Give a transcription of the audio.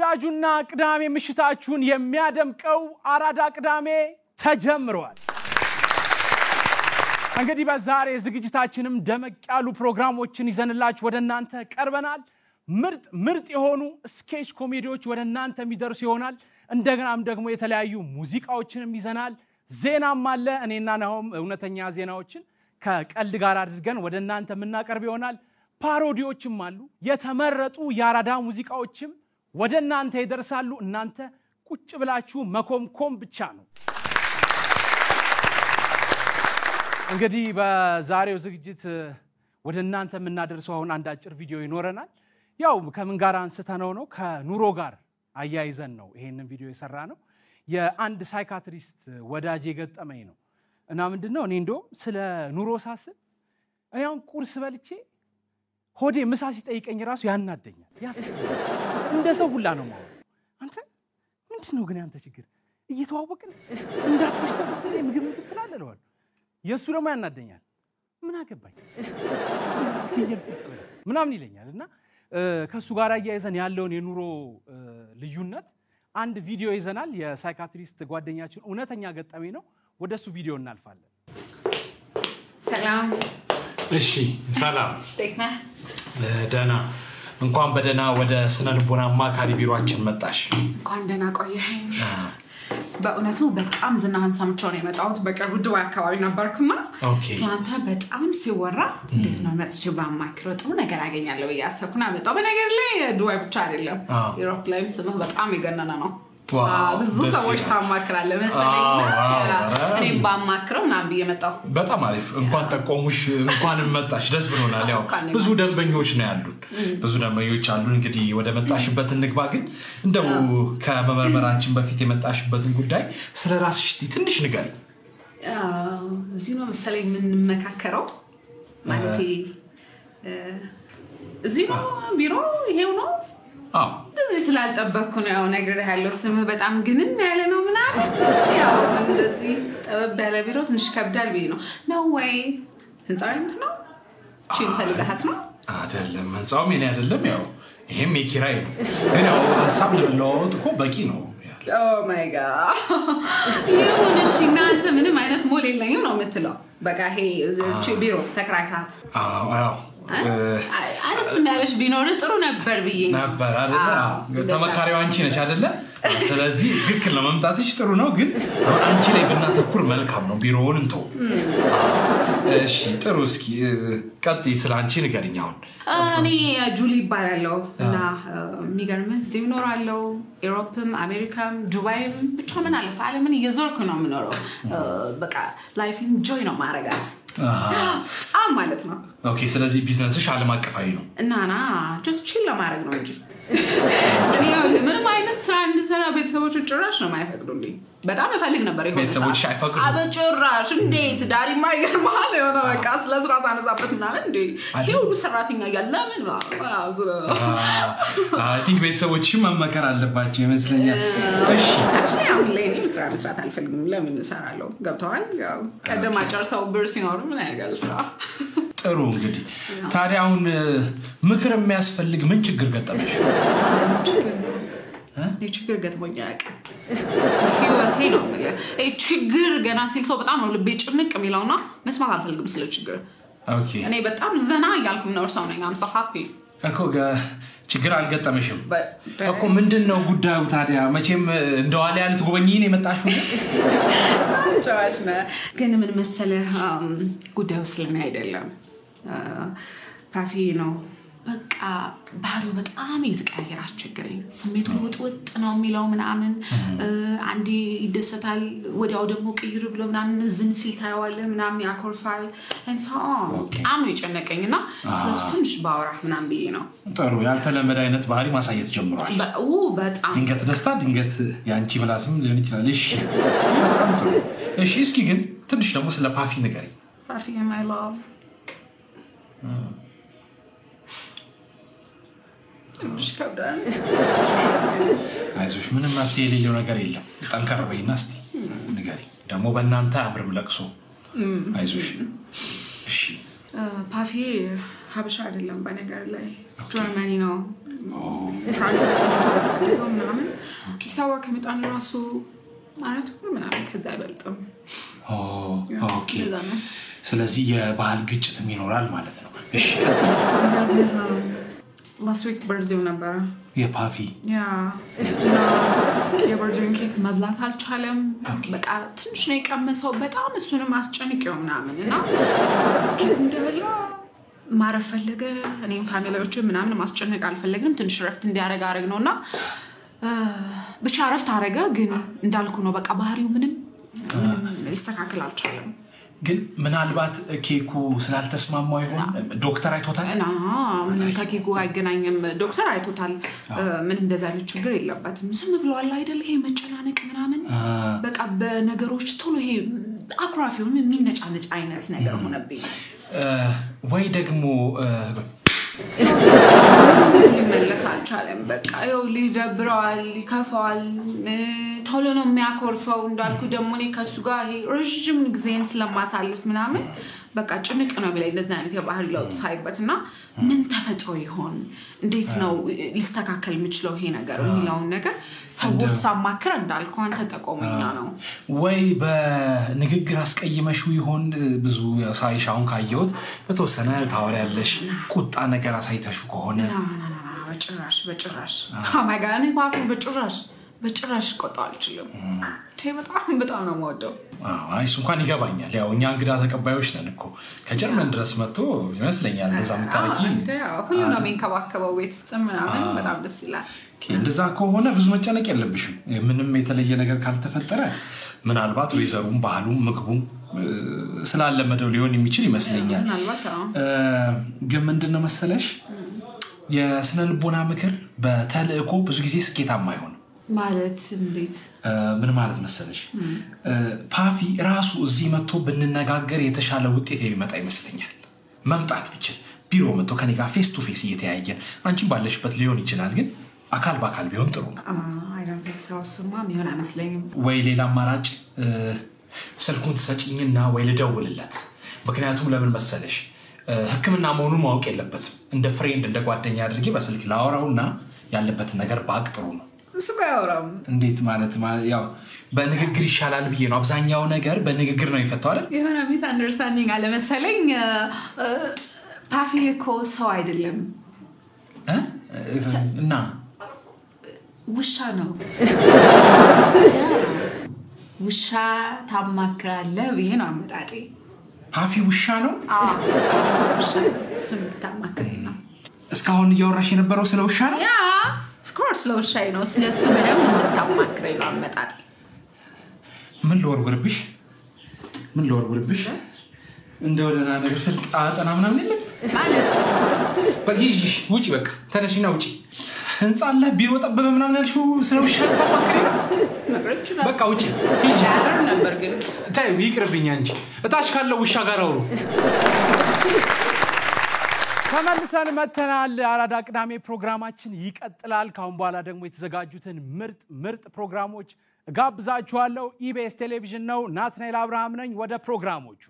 ተወዳጁና ቅዳሜ ምሽታችሁን የሚያደምቀው አራዳ ቅዳሜ ተጀምሯል። እንግዲህ በዛሬ ዝግጅታችንም ደመቅ ያሉ ፕሮግራሞችን ይዘንላችሁ ወደናንተ ቀርበናል። ምርጥ የሆኑ ስኬች ኮሜዲዎች ወደናንተ የሚደርሱ ይሆናል። እንደገናም ደግሞ የተለያዩ ሙዚቃዎችንም ይዘናል። ዜናም አለ። እኔና ናሆም እውነተኛ ዜናዎችን ከቀልድ ጋር አድርገን ወደናንተ የምናቀርብ ይሆናል። ፓሮዲዎችም አሉ። የተመረጡ የአራዳ ሙዚቃዎችም ወደናንተ ይደርሳሉ። እናንተ ቁጭ ብላችሁ መኮምኮም ብቻ ነው። እንግዲህ በዛሬው ዝግጅት ወደናንተ የምናደርሰው አሁን አንድ አጭር ቪዲዮ ይኖረናል። ያው ከምን ጋር አንስተነው ነው ከኑሮ ጋር አያይዘን ነው ይሄንን ቪዲዮ የሰራ ነው። የአንድ ሳይካትሪስት ወዳጅ የገጠመኝ ነው እና ምንድነው እኔ እንደው ስለ ኑሮ ሳስብ አሁን ቁርስ በልቼ ሆዴ ምሳ ሲጠይቀኝ ራሱ ያናደኛል ያስፈልጋል እንደ ሰው ሁላ ነው ማለት አንተ ምንድነው ግን አንተ ችግር እየተዋወቅን እንዳትሰማ ጊዜ ምግብ ትላለህ የሱ ደግሞ ያናደኛል ምን አገባኝ ምናምን ይለኛልና ከሱ ጋር አያይዘን ያለውን የኑሮ ልዩነት አንድ ቪዲዮ ይዘናል። የሳይካትሪስት ጓደኛችን እውነተኛ ገጠመኝ ነው። ወደሱ ቪዲዮ እናልፋለን። ሰላም እሺ ሰላም ደህና ደህና እንኳን በደህና ወደ ስነ ልቦና አማካሪ ቢሮአችን መጣሽ። እንኳን ደህና ቆየኸኝ። በእውነቱ በጣም ዝናህን ሰምቼው ነው የመጣሁት። በቅርቡ ዱባይ አካባቢ ነበርኩና ስላንተ በጣም ሲወራ እንዴት ነው መጥቼ ባማክረው ጥሩ ነገር አገኛለሁ ያሰብኩና መጣሁ። በነገር ላይ ዱባይ ብቻ አይደለም ዩሮፕ ላይም ስምህ በጣም የገነነ ነው። ብዙ ሰዎች ታማክራለህ መሰለኝና እኔም ባማክረው ምናምን በየመጣው በጣም አሪፍ እንኳን ተቆሙሽ እንኳን መጣሽ ደስ ብሎናል። ያው ብዙ ደንበኞች ነው ያሉን ብዙ ደንበኞች አሉን። እንግዲህ ወደ መጣሽበት እንግባ። ግን እንደው ከመመርመራችን በፊት የመጣሽበትን ጉዳይ ስለራስሽ ትንሽ ንገሪ። እዚህ ነው መሰለኝ ምን መካከረው ማለቴ እዚህ ነው ቢሮ ይሄው ነው እንደዚህ ስላልጠበቅኩ ነው ያው ነገር ያለው ስምህ በጣም ግንን ያለ ነው ምናምን ያው እንደዚህ ጠበብ ያለ ቢሮ ትንሽ ከብዳል ቢይ ነው ወይ ህንጻው ነው ቺን ፈልጋት ነው አይደለም ህንጻው ምን አይደለም ያው ይሄም የኪራይ ነው ግን ያው ሐሳብ ለለውጥ እኮ በቂ ነው። ኦ ማይ ጋድ ይሁንሽ እናንተ ምንም አይነት ሞል የለኝም ነው የምትለው በቃ ይሄ ቢሮ ተከራይታት አዎ አነስ የሚያለሽ ቢኖር ጥሩ ነበር ብዬ ነበር አይደል ተመካሪው አንቺ ነሽ አይደል ስለዚህ ትክክል ነው መምጣትሽ ጥሩ ነው ግን አንቺ ላይ ብናተኩር መልካም ነው ቢሮውን እንተው እሺ ጥሩ እስኪ ቀጥይ ስላንቺ ንገሪኝ አሁን እኔ ጁሊ ይባላለሁ እና የሚገርምህ እዚህ እኖራለሁ ዩሮፕም አሜሪካም ዱባይም ብቻ ምን አለፈ ዓለምን እየዞርኩ ነው የምኖረው በቃ ላይፍ ኢንጆይ ነው ማረጋት ማለት ነው። ኦኬ ስለዚህ ቢዝነስሽ ዓለም አቀፋዊ ነው እና just chill ለማድረግ ነው እንጂ ምንም አይነት ስራ እንድሰራ ቤተሰቦች ጭራሽ ነው የማይፈቅዱልኝ። በጣም እፈልግ ነበር ይሆን ቤተሰቦች አይፈቅዱ አበጭራሽ እንዴት ዳሪማ ይገርማል የሆነ በቃ ስለስራ ሳነሳበት ምናምን እንዴ ሁሉ ሰራተኛ ያለ ምን አይ ቲንክ ቤተሰቦች መመከር አለባቸው ይመስለኛል። እሺ actually አሁን ላይ እኔ ስራ መስራት አልፈልግም። ለምን እሰራለሁ ገብተዋል ያው ቀደም አጨርሰው ብር ሲኖር ምን ያደርጋል ስራ ጥሩ እንግዲህ ታዲያ አሁን ምክር የሚያስፈልግ ምን ችግር ገጠመሽ? ችግር ገጥሞኝ ያውቃል ህይወቴ ነው ማለት ችግር ገና ሲል ሰው በጣም ነው ልቤ ጭንቅ የሚለውና መስማት አልፈልግም ስለ ችግር። ኦኬ እኔ በጣም ዘና ያልኩም ነው ሰው ነኝ I'm so happy እኮ ችግር አልገጠመሽም እኮ ምንድነው ጉዳዩ ታዲያ? መቼም እንደዋለ ያለ ትጎበኚኝ ነው የመጣሽው ጫዋች ነው ግን ምን መሰለህ ጉዳዩ ስለኔ አይደለም ፓፊ ነው በቃ ባህሪው በጣም እየተቀያየረ አስቸገረኝ። ስሜቱ ውጥውጥ ነው የሚለው ምናምን አንዴ ይደሰታል ወዲያው ደግሞ ቅይር ብሎ ምናምን ዝም ሲል ታያዋለህ ምናምን ያኮርፋል and so አሁን የጨነቀኝና ስለሱ ትንሽ ባወራ ምናምን ብዬ ነው። ጥሩ ያልተለመደ አይነት ባህሪ ማሳየት ጀምሯል። በጣም ድንገት ደስታ ድንገት ያንቺ ብላስም ሊሆን ይችላል። እሺ በጣም ጥሩ እሺ እስኪ ግን ትንሽ ደግሞ ስለ ፓፊ ንገሪኝ። ፓፊ my love ከብዳን አይዞሽ ምንም መፍትሄ የሌለው ነገር የለም። ጠንከር በይና እስቲ ንገሪኝ። ደግሞ በእናንተ አምርም ለቅሶ አይዞሽ እሺ ፓፊ ፓፊ ሀበሻ አይደለም በነገር ላይ ጀርመኒ ነው ፍራንክፈርት ነው ምናምን ሰው ከመጣን ራሱ ማለት ምናምን ከዛ አይበልጥም ኦኬ ስለዚህ የባህል ግጭትም ይኖራል ማለት ነው እሺ last week birthday ነበር የፓፊ የበርዝዴይ ኬክ መብላት አልቻለም በቃ ትንሽ ነው የቀመሰው በጣም እሱንም አስጨንቄው ምናምን እና ኬክ እንደበላ ማረፍ ፈለገ እኔም ፋሚሊዎቹ ምናምን ማስጨነቅ አልፈለግንም ትንሽ ረፍት እንዲያረጋ አረግ ነውና ብቻ ረፍት አረጋ ግን እንዳልኩ ነው በቃ ባህሪው ምንም ሊስተካከል አልቻለም ግን ምናልባት ኬኩ ስላልተስማማው ይሆን ዶክተር አይቶታል ምንም ከኬኩ አይገናኝም ዶክተር አይቶታል ምን እንደዛ አይነት ችግር የለበትም ዝም ብሏል አይደል ይሄ መጨናነቅ ምናምን በቃ በነገሮች ቶሎ ይሄ አኩራፊው የሚነጫነጭ አይነት ነገር ሆነብኝ ወይ ደግሞ ሊመለስ አልቻለም በቃ ይው ሊደብረዋል ሊከፋዋል ቶሎ ነው የሚያኮርፈው እንዳልኩ ደግሞ እኔ ከሱ ጋር ይሄ ረጅም ጊዜን ስለማሳልፍ ምናምን በቃ ጭንቅ ነው ብለኝ እንደዛ አይነት የባህሪ ለውጥ ሳይበትና ምን ተፈጥሮ ይሆን እንዴት ነው ሊስተካከል የሚችለው ይሄ ነገር የሚለው ነገር ሰዎች ሳማክረ እንዳልኩ አንተ ተጠቆመኛ ነው ወይ በንግግር አስቀይመሹ ይሆን ብዙ ሳይሻውን ካየውት በተወሰነ ታወሪያለሽ ቁጣ ነገር አሳይተሹ ከሆነ በጭራሽ ማይ ጋር እኔ በጭራሽ ቆጣው አልችልም በጣም ነው የምወደው አይስ እንኳን ይገባኛል ያው እኛ እንግዳ ተቀባዮች ነን እኮ ከጀርመን ድረስ መጥቶ ይመስለኛል እንደዛ ምታረቂ ሁሉ ነው የሚንከባከበው ቤት ውስጥ ምናምን በጣም ደስ ይላል እንደዛ ከሆነ ብዙ መጨነቅ የለብሽም ምንም የተለየ ነገር ካልተፈጠረ ምናልባት ወይዘሩም ባህሉም ምግቡም ስላለመደው ሊሆን የሚችል ይመስለኛል ግን ምንድነው መሰለሽ የስነ ልቦና ምክር በተልእኮ ብዙ ጊዜ ስኬታማ አይሆንም ማለት እንዴት ምን ማለት መሰለሽ ፓፊ ራሱ እዚህ መጥቶ ብንነጋገር የተሻለ ውጤት የሚመጣ ይመስለኛል መምጣት ቢችል ቢሮ መጥቶ ከኔ ጋር ፌስ ቱ ፌስ እየተያየን አንቺም ባለሽበት ሊሆን ይችላል ግን አካል በአካል ቢሆን ጥሩ ነው I don't think so ሱማም ይሆን አይመስለኝም ወይ ሌላ አማራጭ ስልኩን ተሰጪኝና ወይ ልደውልለት ምክንያቱም ለምን መሰለሽ ህክምና መሆኑን ማወቅ የለበትም እንደ ፍሬንድ እንደ ጓደኛ አድርጌ በስልክ ላወራውና ያለበት ነገር ባቅ ጥሩ ነው እሱ ጋር ያወራም እንዴት ማለት ያው በንግግር ይሻላል ብዬ ነው አብዛኛው ነገር በንግግር ነው ይፈታው አይደል የሆነ ሚስ አንደርስታንዲንግ አለ መሰለኝ ፓፊ እኮ ሰው አይደለም እና ውሻ ነው ውሻ ታማክራለህ ብዬ ነው አመጣጤ ፓፊ ውሻ ነው ውሻ ስም ታማክራለህ እስካሁን እያወራሽ የነበረው ስለ ውሻ ነው of course ለውሻይ ነው ስለሱ ምንም እንድታማክረኝ ነው አመጣጤ ምን ልወርውርብሽ እንደወለና ነገር ፍልጣጣና ምናምን የለም ማለት በጊዜ ውጪ በቃ ተነሽና ውጪ ህንጻ አለ ቢሮ ጠበበ ምናምን ያልሽው ስለ ውሻ ታማክሪ በቃ ውጪ ሂጂ ያደር ነበር ግን ታይ ይቅርብኝ አንቺ እታች ካለው ውሻ ጋር አውሩ ተመልሰን መተናል አራዳ ቅዳሜ ፕሮግራማችን ይቀጥላል ካሁን በኋላ ደግሞ የተዘጋጁትን ምርጥ ፕሮግራሞች ጋብዛችኋለሁ ኢቢኤስ ቴሌቪዥን ነው ናትናኤል አብርሃም ነኝ ወደ ፕሮግራሞቹ